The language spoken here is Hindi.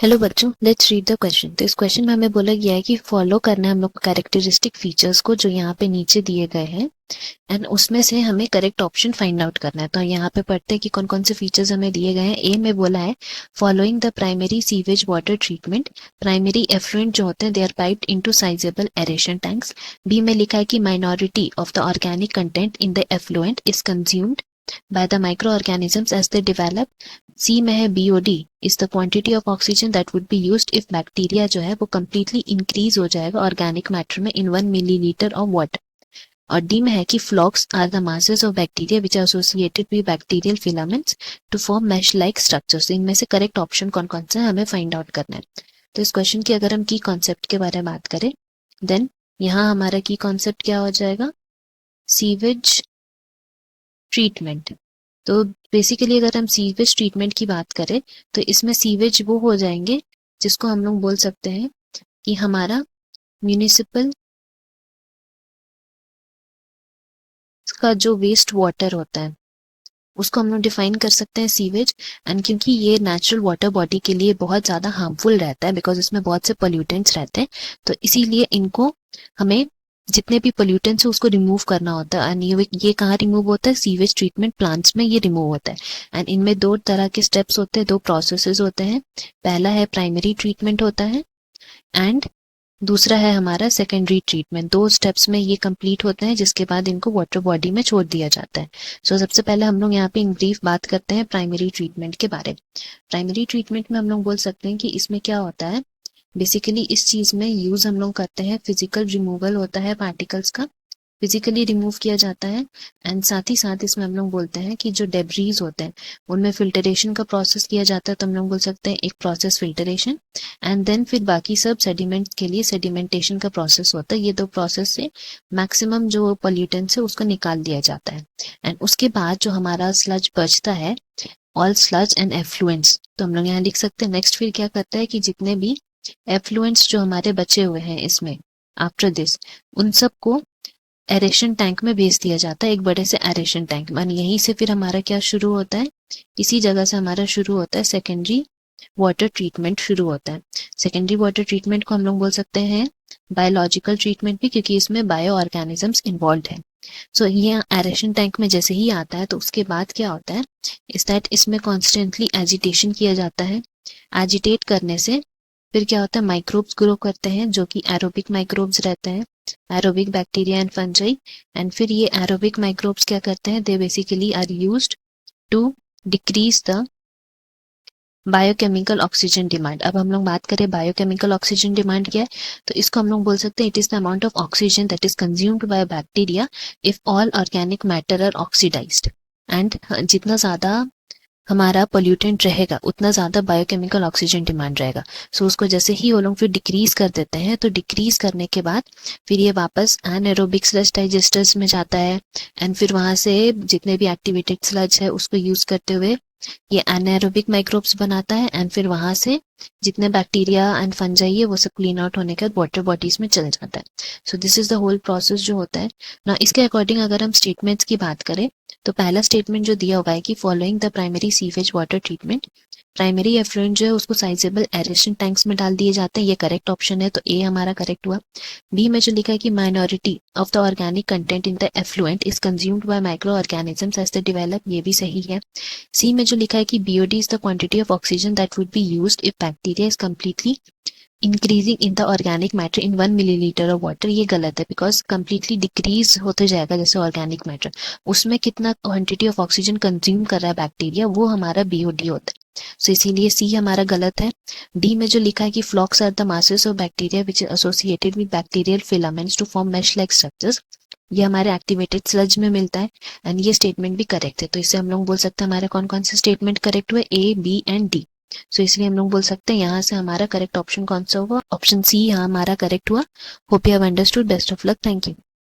हेलो बच्चों, लेट्स रीड द क्वेश्चन। तो इस क्वेश्चन में हमें बोला गया है कि फॉलो करना है हम लोग को कैरेक्टरिस्टिक फीचर्स को जो यहाँ पे नीचे दिए गए हैं, एंड उसमें से हमें करेक्ट ऑप्शन फाइंड आउट करना है। तो यहाँ पे पढ़ते हैं कि कौन कौन से फीचर्स हमें दिए गए हैं। ए में बोला है following the primary sewage water treatment, primary effluent जो होते हैं they are piped into sizeable aeration tanks. B में लिखा है कि minority of the organic content in the effluent is consumed by the microorganisms as they develop. C में है BOD is the quantity of oxygen that would be used if bacteria जो है वो completely increase हो जाएगा organic matter में in 1 milliliter of water. और D में है कि flocs are the masses of bacteria which are associated with bacterial filaments to form mesh-like structures. इनमें से करेक्ट ऑप्शन कौन कौन सा है हमें फाइंड आउट करना है। तो इस क्वेश्चन की अगर हम की कॉन्सेप्ट के बारे में बात करें, देन यहाँ हमारा की कॉन्सेप्ट क्या हो जाएगा, सीवेज ट्रीटमेंट। तो बेसिकली अगर हम सीवेज ट्रीटमेंट की बात करें तो इसमें सीवेज वो हो जाएंगे जिसको हम लोग बोल सकते हैं कि हमारा म्यूनिसिपल का जो वेस्ट वाटर होता है उसको हम लोग डिफाइन कर सकते हैं सीवेज। एंड क्योंकि ये नेचुरल वाटर बॉडी के लिए बहुत ज़्यादा हार्मफुल रहता है बिकॉज इसमें बहुत से पोल्यूटेंट्स रहते हैं, तो इसीलिए इनको हमें जितने भी पोल्यूटेंट्स है उसको रिमूव करना होता है। एंड ये कहाँ रिमूव होता है, सीवेज ट्रीटमेंट प्लांट्स में ये रिमूव होता है। एंड इनमें दो तरह के स्टेप्स होते हैं, दो प्रोसेसेस होते हैं। पहला है प्राइमरी ट्रीटमेंट होता है एंड दूसरा है हमारा सेकेंडरी ट्रीटमेंट। दो स्टेप्स में ये कंप्लीट होते हैं जिसके बाद इनको वाटर बॉडी में छोड़ दिया जाता है। सो सबसे पहले हम लोग यहाँ पे इन ब्रीफ बात करते हैं प्राइमरी ट्रीटमेंट के बारे में। प्राइमरी ट्रीटमेंट में हम लोग बोल सकते हैं कि इसमें क्या होता है, बेसिकली इस चीज में यूज हम लोग करते हैं फिजिकल रिमूवल होता है पार्टिकल्स का, फिजिकली रिमूव किया जाता है। एंड साथ ही साथ इसमें हम लोग बोलते हैं कि जो डेब्रीज होते हैं उनमें फिल्टरेशन का प्रोसेस किया जाता है, तो हम लोग बोल सकते हैं एक प्रोसेस फिल्टरेशन। एंड देन फिर बाकी सब सेडिमेंट के लिए सेडिमेंटेशन का प्रोसेस होता है। ये दो प्रोसेस से मैक्सिमम जो पोल्यूटेंट्स है उसको निकाल दिया जाता है। एंड उसके बाद जो हमारा स्लज बचता है, ऑल स्लज एंड एफ्लुएंट्स, तो हम लोग यहाँ लिख सकते हैं नेक्स्ट फिर क्या करता है कि जितने भी एफ्लुएंट्स जो हमारे बचे हुए हैं इसमें आफ्टर दिस, उन सबको एरेशन टैंक में भेज दिया जाता है, एक बड़े से एरेशन टैंक में। यहीं से फिर हमारा क्या शुरू होता है, इसी जगह से हमारा शुरू होता है सेकेंडरी वाटर ट्रीटमेंट शुरू होता है। सेकेंडरी वाटर ट्रीटमेंट को हम लोग बोल सकते हैं बायोलॉजिकल ट्रीटमेंट भी, क्योंकि इसमें बायो ऑर्गेनिजम्स इन्वॉल्व है। सो ये एरेशन टैंक में जैसे ही आता है तो उसके बाद क्या होता है इस दैट इसमें कॉन्स्टेंटली एजिटेशन किया जाता है। एजिटेट करने से फिर क्या होता है, माइक्रोब्स ग्रो करते हैं जो कि एरोबिक माइक्रोब्स रहते हैं, aerobic bacteria and fungi. And फिर ये एरोबिक माइक्रोब्स क्या करते हैं, they basically are used to decrease the biochemical oxygen demand. अब हम लोग बात करें बायोकेमिकल ऑक्सीजन डिमांड क्या है, तो इसको हम लोग बोल सकते हैं it is the amount of oxygen that is consumed by bacteria if all organic matter are oxidised. And जितना ज्यादा हमारा पोल्यूटेंट रहेगा उतना ज्यादा बायोकेमिकल ऑक्सीजन डिमांड रहेगा। सो उसको जैसे ही वो लोग फिर डिक्रीज कर देते हैं, तो डिक्रीज करने के बाद फिर ये वापस एनाएरोबिक स्लज डाइजेस्टर्स में जाता है। एंड फिर वहां से जितने भी एक्टिवेटेड स्लज है उसको यूज करते हुए ये एनाएरोबिक माइक्रोब्स बनाता है। एंड फिर वहां से जितने बैक्टीरिया एंड फंजाई है वो सब क्लीन आउट होने के बाद वाटर बॉडीज में चल जाता है। So this is the whole process जो होता है ना। इसके अकॉर्डिंग अगर हम स्टेटमेंट्स की बात करें तो पहला स्टेटमेंट जो दिया हुआ है कि following the primary sewage water treatment, primary effluent जो है उसको साइजेबल एरेशन टैंक्स में डाल दिए जाते हैं, ये करेक्ट ऑप्शन है, तो ए हमारा करेक्ट हुआ। बी में जो लिखा है कि minority of the organic content in the effluent is consumed by micro organisms as they develop, ये भी सही है। सी में जो लिखा है कि BOD is the quantity of oxygen that would be used if bacteria is completely increasing in the organic matter in 1 millilitre of water, ये गलत है बिकॉज कंप्लीटली डिक्रीज होते जाएगा जैसे ऑर्गेनिक मैटर, उसमें कितना क्वांटिटी ऑफ ऑक्सीजन कंज्यूम कर रहा है बैक्टीरिया वो हमारा बीओडी होता है। सो इसीलिए सी हमारा गलत है। डी में जो लिखा है कि flocs are the masses of bacteria which is associated with bacterial filaments to form mesh like structures, ये हमारे एक्टिवेटेड स्लज में मिलता है। एंड ये स्टेटमेंट भी करेक्ट है, तो इससे हम लोग बोल सकते हैं हमारे कौन कौन से स्टेटमेंट करेक्ट हुए, ए बी एंड डी। सो इसलिए हम लोग बोल सकते हैं यहाँ से हमारा करेक्ट ऑप्शन कौन सा हुआ, ऑप्शन सी यहाँ हमारा करेक्ट हुआ। Hope you have understood, best of luck, thank you.